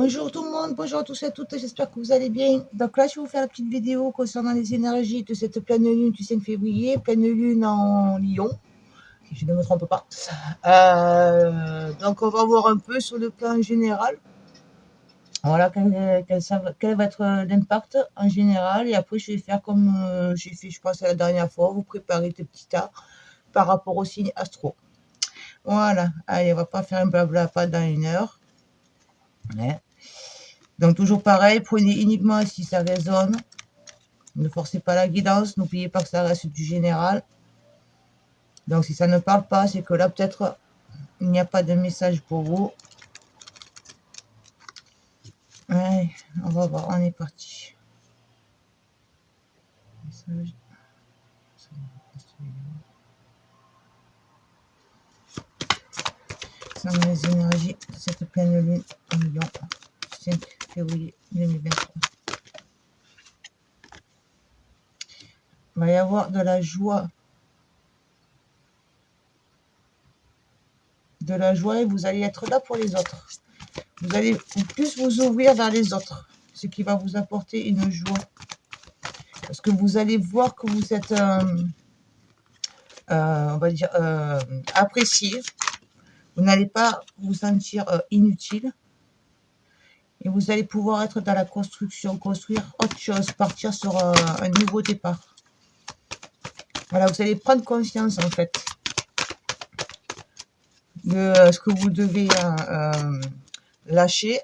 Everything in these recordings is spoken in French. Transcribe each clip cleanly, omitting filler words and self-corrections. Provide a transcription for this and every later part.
Bonjour tout le monde, bonjour à tous et à toutes, j'espère que vous allez bien. Donc là, je vais vous faire la petite vidéo concernant les énergies de cette pleine lune du 5 février, pleine lune en Lion, si je ne me trompe pas. Donc on va voir un peu sur le plan général, voilà, quel va être l'impact en général. Et après, je vais faire comme j'ai fait, je pense, la dernière fois, vous préparer des petits tas par rapport au signe astro. Voilà, allez, on va pas faire un blabla pas dans une heure. Ouais. Donc toujours pareil, prenez uniquement si ça résonne. Ne forcez pas la guidance, n'oubliez pas que ça reste du général. Donc si ça ne parle pas, c'est que là peut-être il n'y a pas de message pour vous. Allez, on va voir, on est parti. Message. Ça met les énergies de cette pleine lune en Lion, 5 février 2023. Il va y avoir de la joie. De la joie et vous allez être là pour les autres. Vous allez plus vous ouvrir vers les autres, ce qui va vous apporter une joie. Parce que vous allez voir que vous êtes, on va dire, apprécié. Vous n'allez pas vous sentir inutile. Et vous allez pouvoir être dans la construction, construire autre chose, partir sur un nouveau départ. Voilà, vous allez prendre conscience en fait de ce que vous devez lâcher.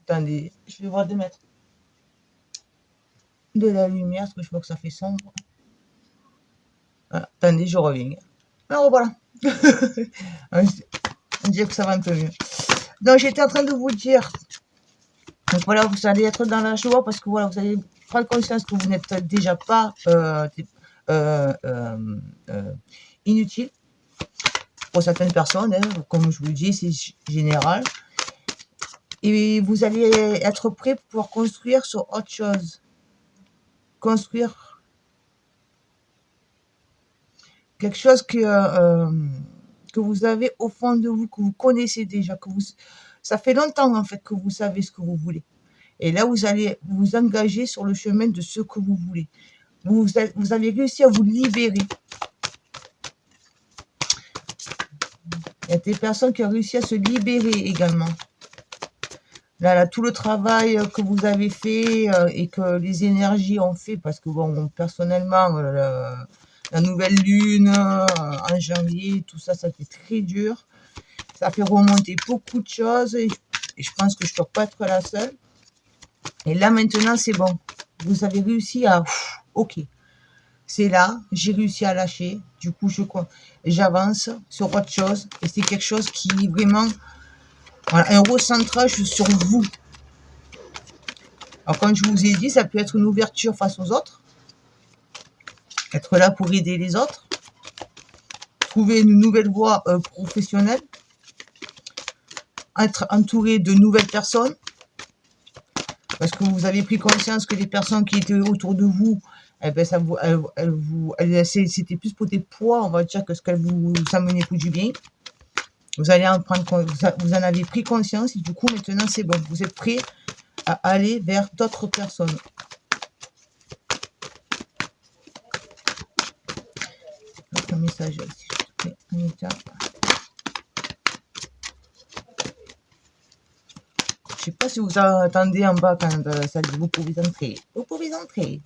Attendez, je vais voir de mettre de la lumière, parce que je vois que ça fait sombre. Voilà, attendez, je reviens. Alors voilà. On dirait que ça va un peu mieux. Donc j'étais en train de vous dire, donc voilà, vous allez être dans la joie parce que voilà, vous allez prendre conscience que vous n'êtes déjà pas inutile pour certaines personnes, hein, comme je vous dis, c'est général. Et vous allez être prêt pour construire sur autre chose. Construire quelque chose que vous avez au fond de vous, que vous connaissez déjà, ça fait longtemps en fait que vous savez ce que vous voulez. Et là, vous allez vous engager sur le chemin de ce que vous voulez. Vous avez réussi à vous libérer. Il y a des personnes qui ont réussi à se libérer également. Là, tout le travail que vous avez fait et que les énergies ont fait, parce que bon, personnellement, la nouvelle lune en janvier, tout ça, ça fait très dur. Ça fait remonter beaucoup de choses et je pense que je ne peux pas être la seule. Et là, maintenant, c'est bon. Vous avez réussi à... Ok, c'est là, j'ai réussi à lâcher. Du coup, j'avance sur autre chose. Et c'est quelque chose qui est vraiment... Voilà, un recentrage sur vous. Alors, comme je vous ai dit, ça peut être une ouverture face aux autres. Être là pour aider les autres. Trouver une nouvelle voie professionnelle. Être entouré de nouvelles personnes. Parce que vous avez pris conscience que les personnes qui étaient autour de vous, eh ben c'était plus pour des poids, on va dire, que ce qu'elles vous amenaient pour du bien. Vous allez en prendre, vous en avez pris conscience et du coup maintenant c'est bon. Vous êtes prêt à aller vers d'autres personnes. Un message ici, Anita. Je sais pas si vous attendez en bas quand ça dit vous pouvez entrer. Vous pouvez entrer.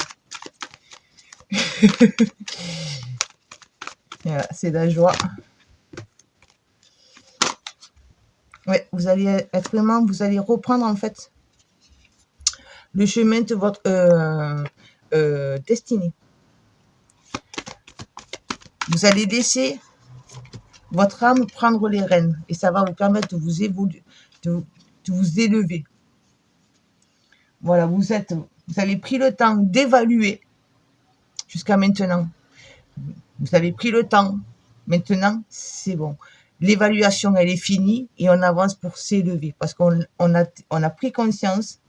Voilà, c'est la joie. Ouais, vous allez être vraiment, vous allez reprendre en fait le chemin de votre destinée. Vous allez laisser votre âme prendre les rênes et ça va vous permettre de vous évoluer, de vous élever. Voilà, vous avez pris le temps d'évaluer jusqu'à maintenant. Vous avez pris le temps. Maintenant, c'est bon. L'évaluation, elle est finie et on avance pour s'élever parce qu'on a pris conscience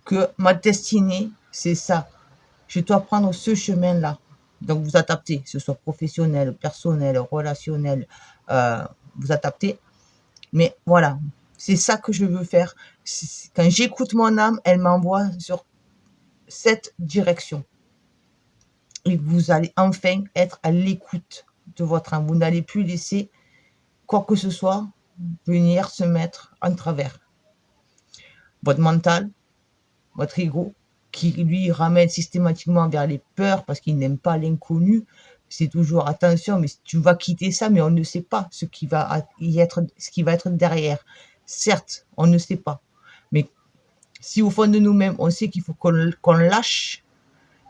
que ma destinée, c'est ça. Je dois prendre ce chemin-là. Donc, vous adaptez, que ce soit professionnel, personnel, relationnel, vous adaptez. Mais voilà, C'est ça que je veux faire. Quand j'écoute mon âme, elle m'envoie sur cette direction. Et vous allez enfin être à l'écoute de votre âme. Vous n'allez plus laisser quoi que ce soit venir se mettre en travers. Votre mental, votre ego, qui lui ramène systématiquement vers les peurs parce qu'il n'aime pas l'inconnu. C'est toujours attention, mais tu vas quitter ça, mais on ne sait pas ce qui va être derrière. Certes, on ne sait pas. Mais si au fond de nous-mêmes, on sait qu'il faut qu'on lâche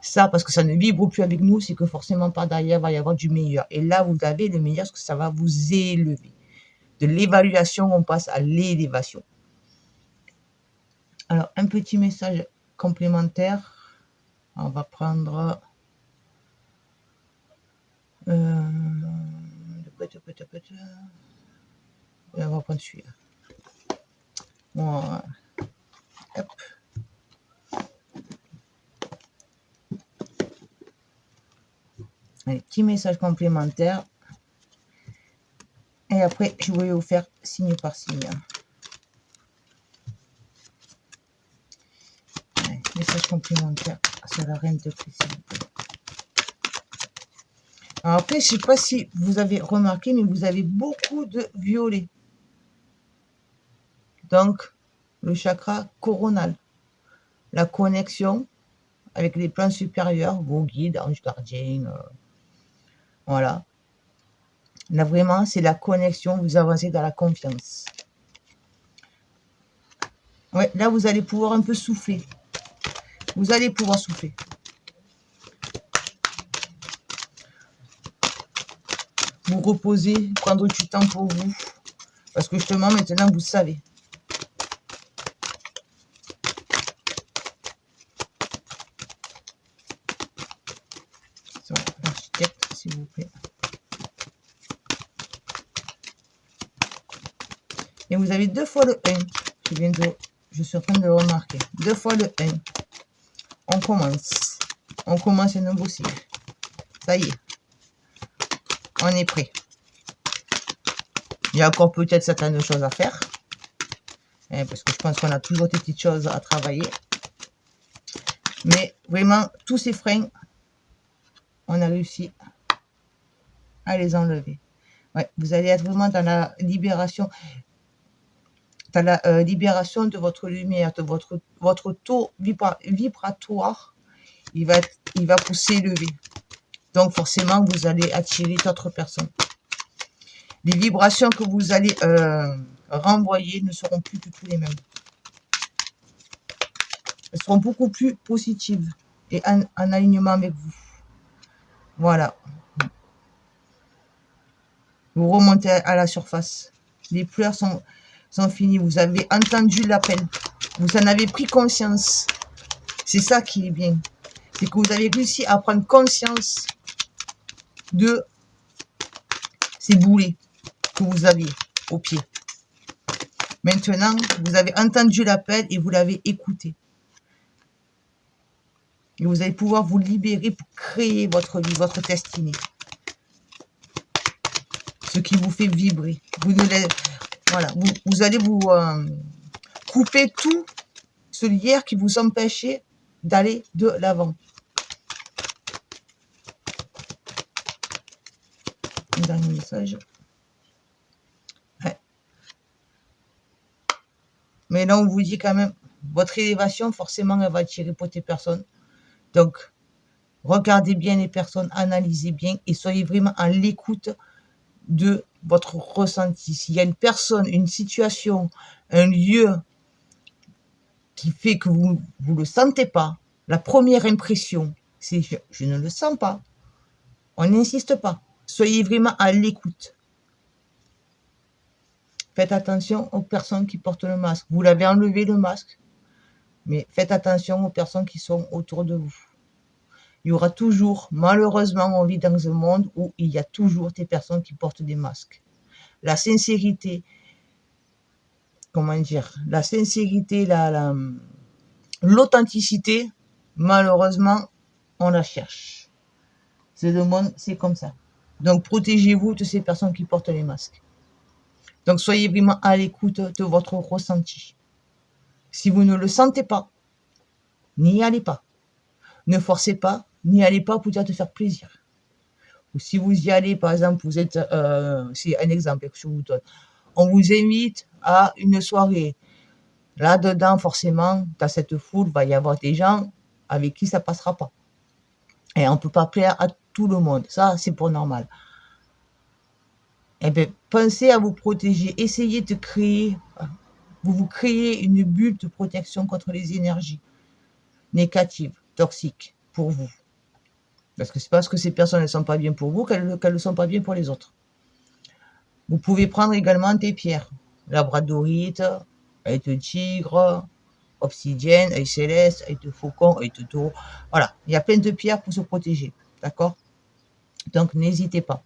ça parce que ça ne vibre plus avec nous, c'est que forcément par derrière, il va y avoir du meilleur. Et là, vous avez le meilleur parce que ça va vous élever. De l'évaluation, on passe à l'élévation. Alors, un petit message complémentaire. On va prendre on va prendre celui-là. Voilà. Hop. Allez, petit message complémentaire. Et après, je vais vous faire signe par signe. Allez, message complémentaire sur la reine de clé, s'il vous plaît. Alors après, je ne sais pas si vous avez remarqué, mais vous avez beaucoup de violet. Donc, le chakra coronal. La connexion avec les plans supérieurs, vos guides, anges gardiens. Voilà. Là, vraiment, c'est la connexion. Vous avancez dans la confiance. Ouais, là, vous allez pouvoir un peu souffler. Vous allez pouvoir souffler. Vous reposer, prendre du temps pour vous. Parce que justement, maintenant, vous savez. L'architecte, s'il vous plaît. Et vous avez 2 fois le 1. Je suis en train de le remarquer. 2 fois le 1. On commence. On commence un nouveau cycle. Ça y est. On est prêt. Il y a encore peut-être certaines choses à faire. Parce que je pense qu'on a toujours des petites choses à travailler. Mais vraiment, tous ces freins, on a réussi à les enlever. Ouais, vous allez être vraiment dans la libération. Dans la libération de votre lumière, de votre taux vibratoire. Il va s'élever. Donc forcément, vous allez attirer d'autres personnes. Les vibrations que vous allez renvoyer ne seront plus du tout les mêmes. Elles seront beaucoup plus positives et en alignement avec vous. Voilà. Vous remontez à la surface. Les pleurs sont finies. Vous avez entendu l'appel. Vous en avez pris conscience. C'est ça qui est bien. C'est que vous avez réussi à prendre conscience de ces boulets que vous aviez au pied. Maintenant, vous avez entendu l'appel et vous l'avez écouté. Et vous allez pouvoir vous libérer pour créer votre vie, votre destinée. Ce qui vous fait vibrer. Voilà, vous allez vous couper tout ce lierre qui vous empêchait d'aller de l'avant. Un dernier message. Ouais. Mais là, on vous dit quand même, votre élévation, forcément, elle va attirer pour tes personnes. Donc, regardez bien les personnes, analysez bien et soyez vraiment à l'écoute de votre ressenti. S'il y a une personne, une situation, un lieu qui fait que vous ne le sentez pas, la première impression, c'est je ne le sens pas. On n'insiste pas. Soyez vraiment à l'écoute. Faites attention aux personnes qui portent le masque. Vous l'avez enlevé le masque, mais faites attention aux personnes qui sont autour de vous. Il y aura toujours, malheureusement, on vit dans un monde où il y a toujours des personnes qui portent des masques. La sincérité, comment dire, la sincérité, l'authenticité, malheureusement, on la cherche. C'est le monde, c'est comme ça. Donc, protégez-vous de ces personnes qui portent les masques. Donc, soyez vraiment à l'écoute de votre ressenti. Si vous ne le sentez pas, n'y allez pas. Ne forcez pas, n'y allez pas pour dire te faire plaisir. Ou si vous y allez, par exemple, vous êtes, c'est un exemple que je vous donne. On vous invite à une soirée. Là-dedans, forcément, dans cette foule, il va y avoir des gens avec qui ça passera pas. Et on ne peut pas plaire à tout le monde. Ça, c'est pour normal. Eh bien, pensez à vous protéger. Essayez de créer, vous créez une bulle de protection contre les énergies négatives, toxiques, pour vous. Parce que c'est parce que ces personnes ne sont pas bien pour vous qu'elles ne sont pas bien pour les autres. Vous pouvez prendre également des pierres. Labradorite, œil de tigre, obsidienne, œil céleste, œil de faucon, œil de taureau. Voilà, il y a plein de pierres pour se protéger. D'accord? Donc, n'hésitez pas.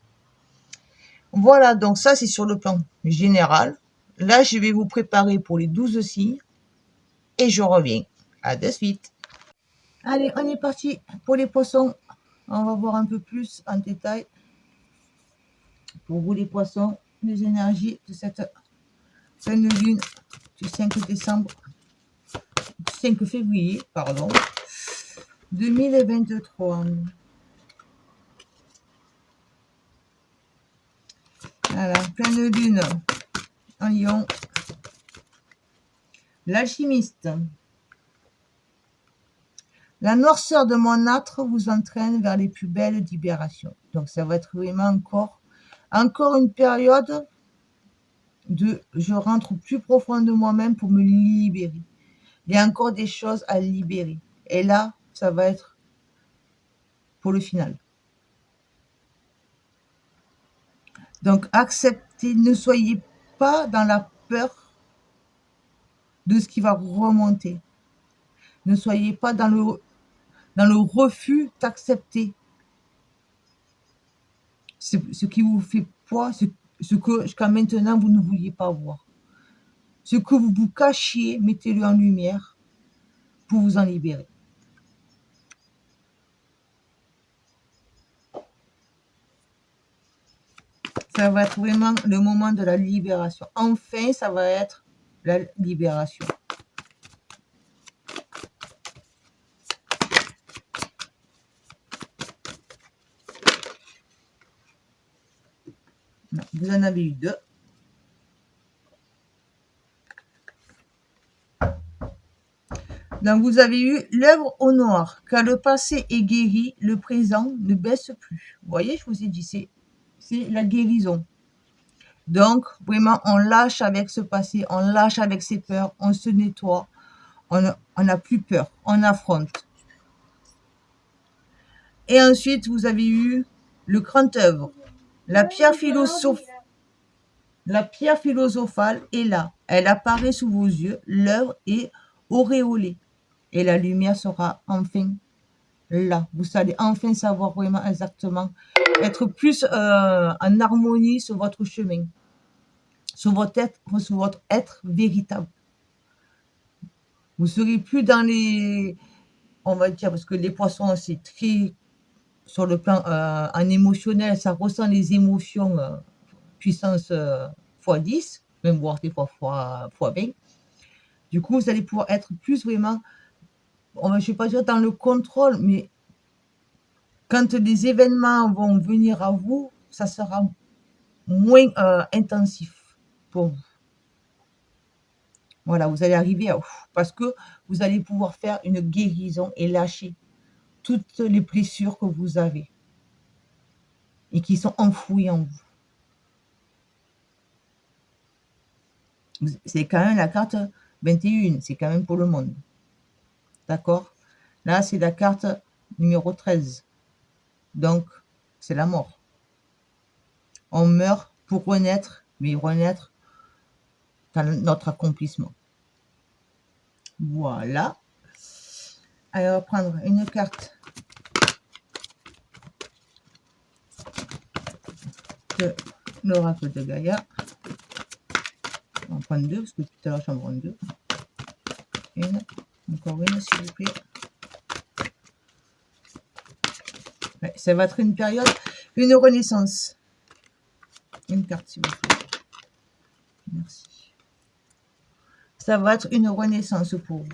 Voilà, donc ça, c'est sur le plan général. Là, je vais vous préparer pour les 12 signes. Et je reviens. À de suite. Allez, on est parti pour les poissons. On va voir un peu plus en détail. Pour vous, les poissons, les énergies de cette pleine lune du 5 décembre. 5 février, pardon, 2023. Voilà, pleine lune en Lion. L'alchimiste. La noirceur de mon âtre vous entraîne vers les plus belles libérations. Donc ça va être vraiment encore une période de je rentre plus profond de moi-même pour me libérer. Il y a encore des choses à libérer. Et là, ça va être pour le final. Donc acceptez, ne soyez pas dans la peur de ce qui va remonter. Ne soyez pas dans le refus d'accepter ce qui vous fait poids, ce que jusqu'à maintenant vous ne vouliez pas voir. Ce que vous vous cachiez, mettez-le en lumière pour vous en libérer. Ça va être vraiment le moment de la libération. Enfin, ça va être la libération. Non, vous en avez eu 2. Donc, vous avez eu l'œuvre au noir. Car le passé est guéri, le présent ne baisse plus. Vous voyez, je vous ai dit, c'est la guérison. Donc, vraiment, on lâche avec ce passé, on lâche avec ses peurs, on se nettoie, on n'a plus peur, on affronte. Et ensuite, vous avez eu le grand œuvre. La pierre philosophale est là. Elle apparaît sous vos yeux. L'œuvre est auréolée. Et la lumière sera enfin là. Vous allez enfin savoir vraiment exactement, être plus en harmonie sur votre chemin, sur votre être véritable. Vous serez plus dans les, on va dire, parce que les poissons, c'est très, sur le plan en émotionnel, ça ressent les émotions puissance x10, même voire des fois x20. Du coup, vous allez pouvoir être plus vraiment, je ne vais pas dire dans le contrôle, mais quand les événements vont venir à vous, ça sera moins intensif pour vous. Voilà, vous allez arriver à... Parce que vous allez pouvoir faire une guérison et lâcher toutes les blessures que vous avez et qui sont enfouies en vous. C'est quand même la carte 21, c'est quand même pour le monde. D'accord? Là, c'est la carte numéro 13. Donc, c'est la mort. On meurt pour renaître, mais renaître dans notre accomplissement. Voilà. Alors, on va prendre une carte de l'oracle de Gaïa. On va prendre 2, parce que tout à l'heure, j'en prends 2. Une, encore une, s'il vous plaît. Ouais, ça va être une période, une renaissance. Une carte, s'il vous plaît. Merci. Ça va être une renaissance pour vous.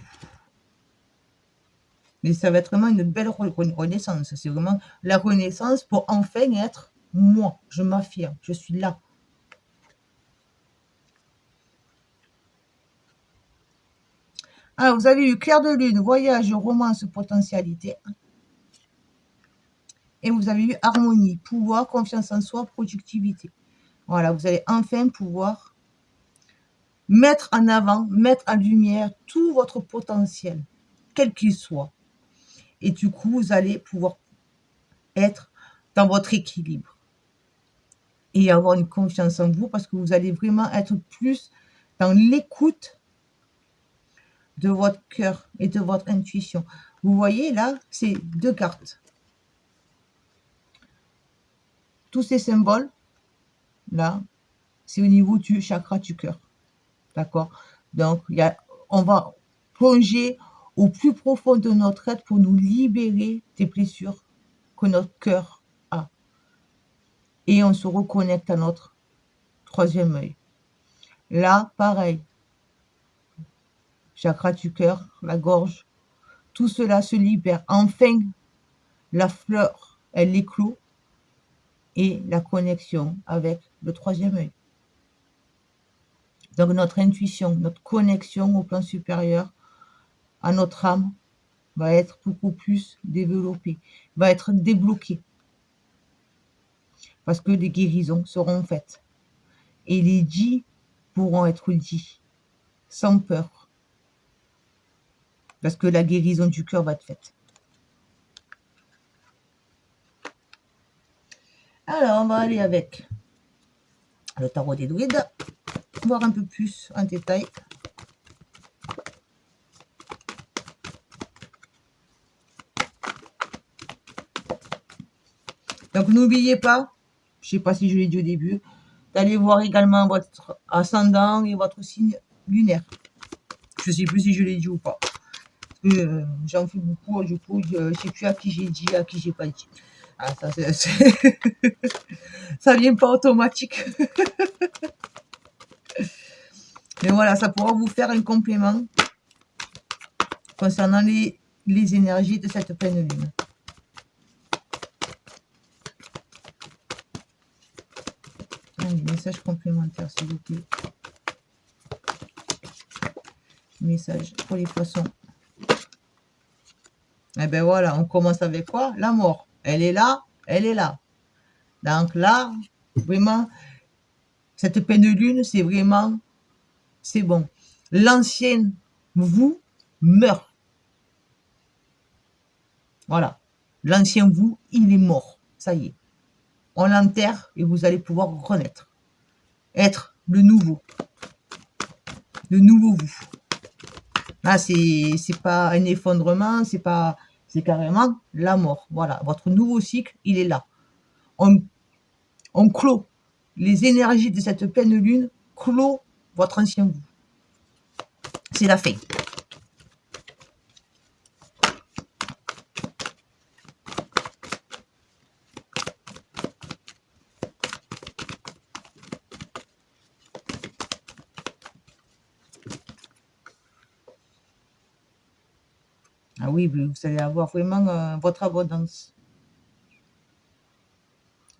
Mais ça va être vraiment une belle renaissance. C'est vraiment la renaissance pour enfin être moi. Je m'affirme, je suis là. Alors, vous avez eu clair de lune, voyage, romance, potentialité. Et vous avez eu harmonie, pouvoir, confiance en soi, productivité. Voilà, vous allez enfin pouvoir mettre en avant, mettre en lumière tout votre potentiel, quel qu'il soit. Et du coup, vous allez pouvoir être dans votre équilibre et avoir une confiance en vous parce que vous allez vraiment être plus dans l'écoute de votre cœur et de votre intuition. Vous voyez là, c'est 2 cartes. Tous ces symboles, là, c'est au niveau du chakra du cœur. D'accord? Donc, on va plonger au plus profond de notre être pour nous libérer des blessures que notre cœur a. Et on se reconnecte à notre 3e œil. Là, pareil. Chakra du cœur, la gorge, tout cela se libère. Enfin, la fleur, elle éclot et la connexion avec le 3e œil. Donc notre intuition, notre connexion au plan supérieur, à notre âme, va être beaucoup plus développée, va être débloquée. Parce que des guérisons seront faites. Et les dits pourront être dits, sans peur. Parce que la guérison du cœur va être faite. Alors, on va aller avec le tarot des druides, voir un peu plus en détail. Donc, n'oubliez pas, je ne sais pas si je l'ai dit au début, d'aller voir également votre ascendant et votre signe lunaire. Je ne sais plus si je l'ai dit ou pas. J'en fais beaucoup, du coup, je ne sais plus à qui j'ai dit, à qui j'ai pas dit. Ah, ça, ça vient pas automatique. Mais voilà, ça pourra vous faire un complément concernant les énergies de cette pleine lune. Allez, message complémentaire, s'il vous plaît. Message pour les poissons. Et ben voilà, on commence avec quoi? La mort. Elle est là, elle est là. Donc là, vraiment, cette pleine lune, c'est vraiment, c'est bon. L'ancienne vous meurt. Voilà. L'ancien vous, il est mort. Ça y est. On l'enterre et vous allez pouvoir renaître. Être le nouveau. Le nouveau vous. Là, c'est pas un effondrement, c'est carrément la mort. Voilà. Votre nouveau cycle, il est là. On clôt. Les énergies de cette pleine lune clôt votre ancien vous. C'est la fin. Ah oui, vous allez avoir vraiment votre abondance.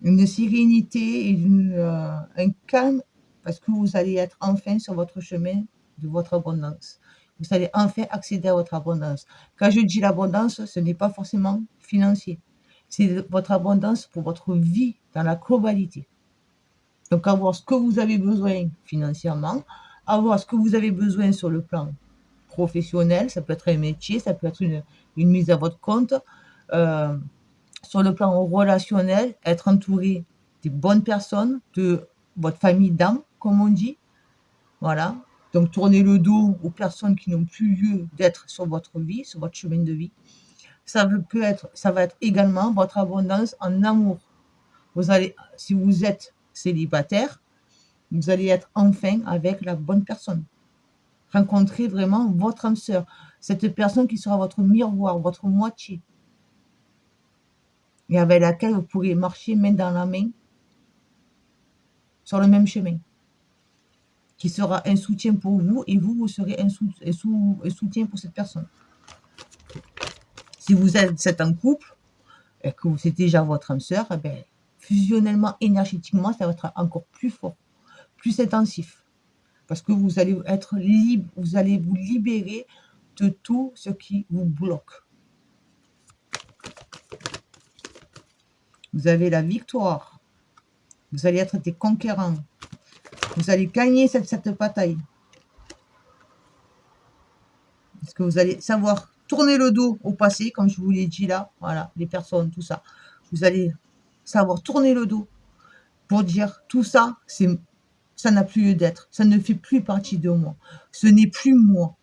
Une sérénité et un calme parce que vous allez être enfin sur votre chemin de votre abondance. Vous allez enfin accéder à votre abondance. Quand je dis l'abondance, ce n'est pas forcément financier. C'est votre abondance pour votre vie dans la globalité. Donc avoir ce que vous avez besoin financièrement, avoir ce que vous avez besoin sur le plan professionnel, ça peut être un métier, ça peut être une mise à votre compte. Sur le plan relationnel, être entouré des bonnes personnes, de votre famille d'âme, comme on dit. Voilà. Donc, tournez le dos aux personnes qui n'ont plus lieu d'être sur votre vie, sur votre chemin de vie. Ça va être également votre abondance en amour. Vous allez, si vous êtes célibataire, vous allez être enfin avec la bonne personne. Rencontrer vraiment votre âme sœur, cette personne qui sera votre miroir, votre moitié, et avec laquelle vous pourrez marcher main dans la main sur le même chemin. qui sera un soutien pour vous et vous, vous serez un soutien pour cette personne. Si vous êtes en couple et que c'est déjà votre âme sœur, eh ben, fusionnellement, énergétiquement, ça va être encore plus fort, plus intensif. Parce que vous allez être libre, vous allez vous libérer de tout ce qui vous bloque. Vous avez la victoire. Vous allez être des conquérants. Vous allez gagner cette bataille. Parce que vous allez savoir tourner le dos au passé, comme je vous l'ai dit là. Voilà, les personnes, tout ça. Vous allez savoir tourner le dos pour dire tout ça, ça n'a plus lieu d'être. Ça ne fait plus partie de moi. Ce n'est plus moi.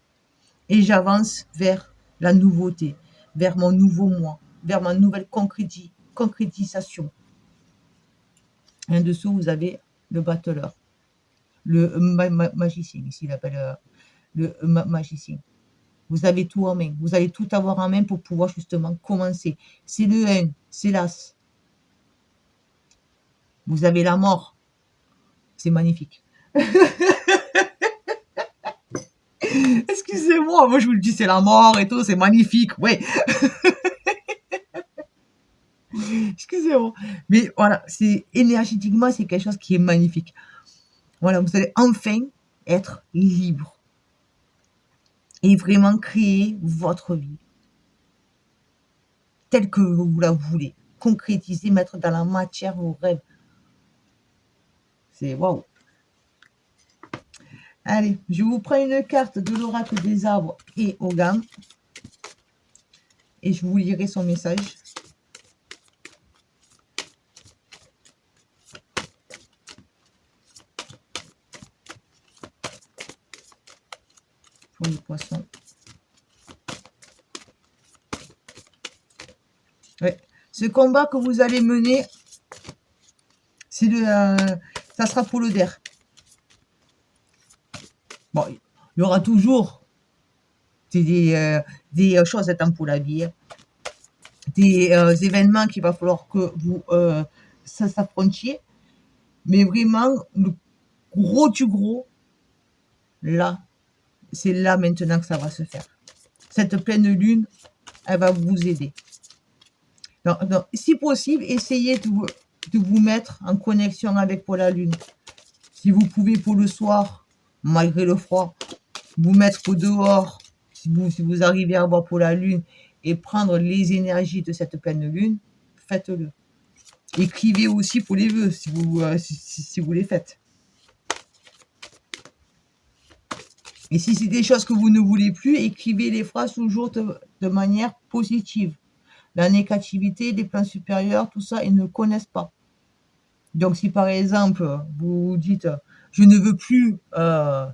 Et j'avance vers la nouveauté, vers mon nouveau moi, vers ma nouvelle concrétisation. En dessous, vous avez le battleur, le magicien, ici il appelle le magicien. Vous avez tout en main, vous allez tout avoir en main pour pouvoir justement commencer. C'est le 1, c'est l'as. Vous avez la mort, c'est magnifique. Excusez-moi, moi je vous le dis, c'est la mort et tout, c'est magnifique, ouais. Excusez-moi. Mais voilà, c'est énergétiquement, c'est quelque chose qui est magnifique. Voilà, vous allez enfin être libre et vraiment créer votre vie telle que vous la voulez. Concrétiser, mettre dans la matière vos rêves. C'est waouh. Allez, je vous prends une carte de l'oracle des arbres et Ogam et je vous lirai son message. Pour les poissons. Ouais. Ce combat que vous allez mener, c'est ça sera pour le DER. Bon, il y aura toujours des choses à temps pour la vie, des événements qu'il va falloir que vous s'affrontiez, mais vraiment, le gros du gros, là, c'est là maintenant que ça va se faire. Cette pleine lune, elle va vous aider. Donc, si possible, essayez de vous mettre en connexion avec pour la lune. Si vous pouvez pour le soir, malgré le froid, vous mettre au dehors, si vous arrivez à voir pour la lune, et prendre les énergies de cette pleine lune, faites-le. Écrivez aussi pour les vœux, si vous les faites. Et si c'est des choses que vous ne voulez plus, écrivez les phrases toujours de manière positive. La négativité, les plans supérieurs, tout ça, ils ne connaissent pas. Donc si par exemple, vous dites « je ne veux plus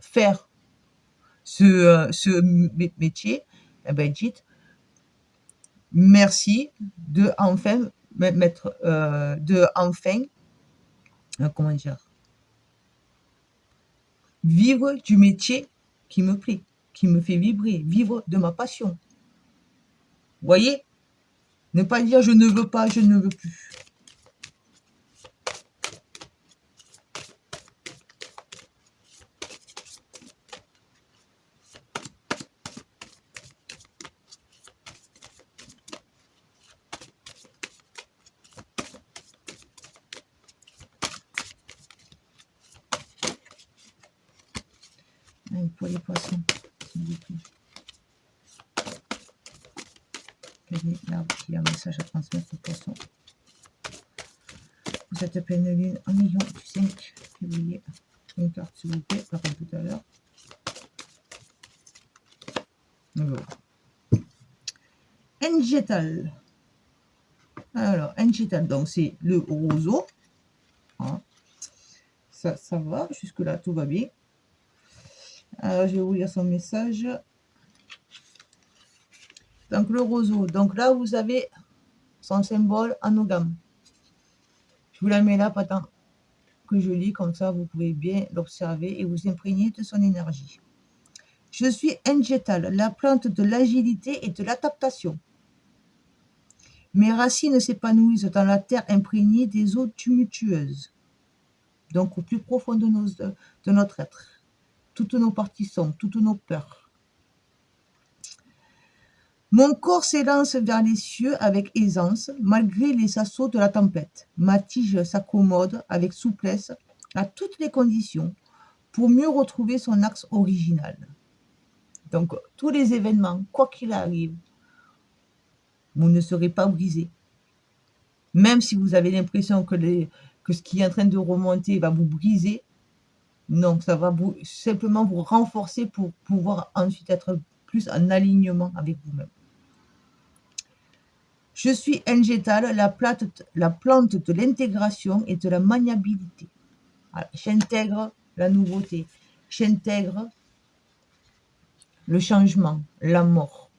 faire ce métier », eh ben dites « merci de enfin mettre, comment dire, vivre du métier qui me plaît, qui me fait vibrer, vivre de ma passion. » Vous voyez? Ne pas dire « je ne veux pas, je ne veux plus ». Pour les poissons, s'il vous plaît. Quel est l'arbre qui a un message à transmettre aux poissons? Vous êtes pleine lune en million du 5 février. Une carte, s'il vous plaît, comme tout à l'heure. Engetal. Alors, Engetal, donc c'est le roseau. Hein. Ça va, jusque-là, tout va bien. Alors, je vais vous lire son message. Donc, le roseau. Donc là, vous avez son symbole Anogam. Je vous la mets là pendant que je lis, comme ça, vous pouvez bien l'observer et vous imprégner de son énergie. Je suis Engetal, la plante de l'agilité et de l'adaptation. Mes racines s'épanouissent dans la terre imprégnée des eaux tumultueuses, donc au plus profond de notre être. toutes nos partitions, toutes nos peurs. Mon corps s'élance vers les cieux avec aisance, malgré les assauts de la tempête. Ma tige s'accommode avec souplesse à toutes les conditions pour mieux retrouver son axe original. Donc, tous les événements, quoi qu'il arrive, vous ne serez pas brisé. Même si vous avez l'impression que ce qui est en train de remonter va vous briser, non, ça va simplement vous renforcer pour pouvoir ensuite être plus en alignement avec vous-même. Je suis Engétal, la plante de l'intégration et de la maniabilité. Voilà, j'intègre la nouveauté, j'intègre le changement, la mort.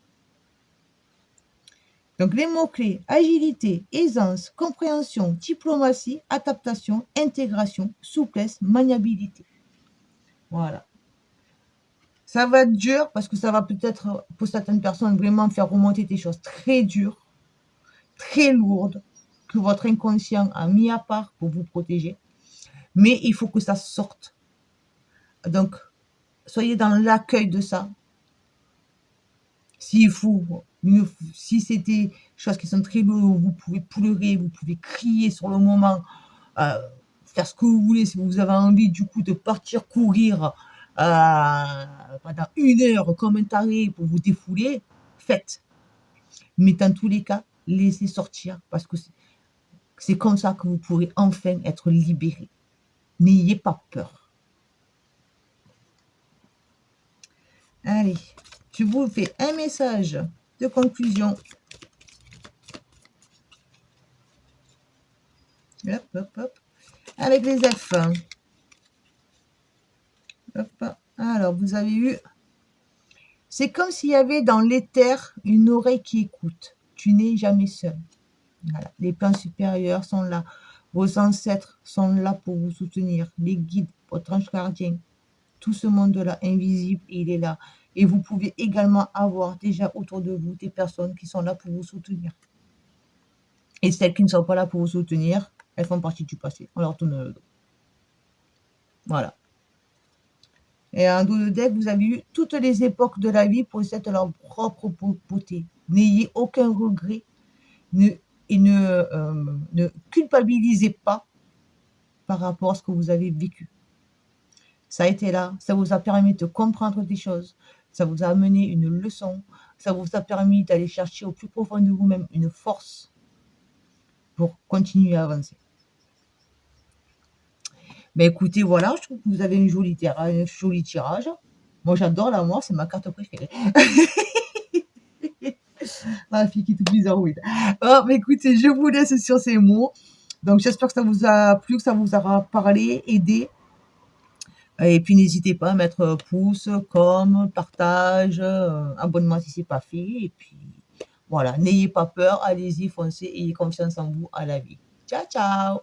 Donc les mots-clés, agilité, aisance, compréhension, diplomatie, adaptation, intégration, souplesse, maniabilité. Voilà. Ça va être dur parce que ça va peut-être, pour certaines personnes, vraiment faire remonter des choses très dures, très lourdes, que votre inconscient a mis à part pour vous protéger. Mais il faut que ça sorte. Donc, soyez dans l'accueil de ça. S'il faut, si c'est des choses qui sont très lourdes, vous pouvez pleurer, vous pouvez crier sur le moment, faire ce que vous voulez. Si vous avez envie du coup de partir courir pendant 1 heure comme un taré pour vous défouler, faites. Mais dans tous les cas, laissez sortir parce que c'est comme ça que vous pourrez enfin être libéré. N'ayez pas peur. Allez, je vous fais un message de conclusion. Hop, hop, hop. Avec les F. Hop. Alors, vous avez eu... C'est comme s'il y avait dans l'éther une oreille qui écoute. Tu n'es jamais seul. Voilà. Les plans supérieurs sont là. Vos ancêtres sont là pour vous soutenir. Les guides, votre ange gardien. Tout ce monde-là, invisible, il est là. Et vous pouvez également avoir déjà autour de vous des personnes qui sont là pour vous soutenir. Et celles qui ne sont pas là pour vous soutenir, elles font partie du passé. On leur tourne le dos. Voilà. Et en dos de deck, vous avez eu toutes les époques de la vie possèdent leur propre beauté. N'ayez aucun regret et ne culpabilisez pas par rapport à ce que vous avez vécu. Ça a été là, ça vous a permis de comprendre des choses, ça vous a amené une leçon, ça vous a permis d'aller chercher au plus profond de vous-même une force pour continuer à avancer. Ben écoutez, voilà, je trouve que vous avez un joli tirage. Moi, j'adore la mort, c'est ma carte préférée. La fille qui est tout bizarroïde. Oh, mais écoutez, je vous laisse sur ces mots. Donc, j'espère que ça vous a plu, que ça vous aura parlé, aidé. Et puis, n'hésitez pas à mettre pouce, com, partage, abonnement si ce n'est pas fait. Et puis, voilà, n'ayez pas peur, allez-y, foncez, ayez confiance en vous, à la vie. Ciao, ciao!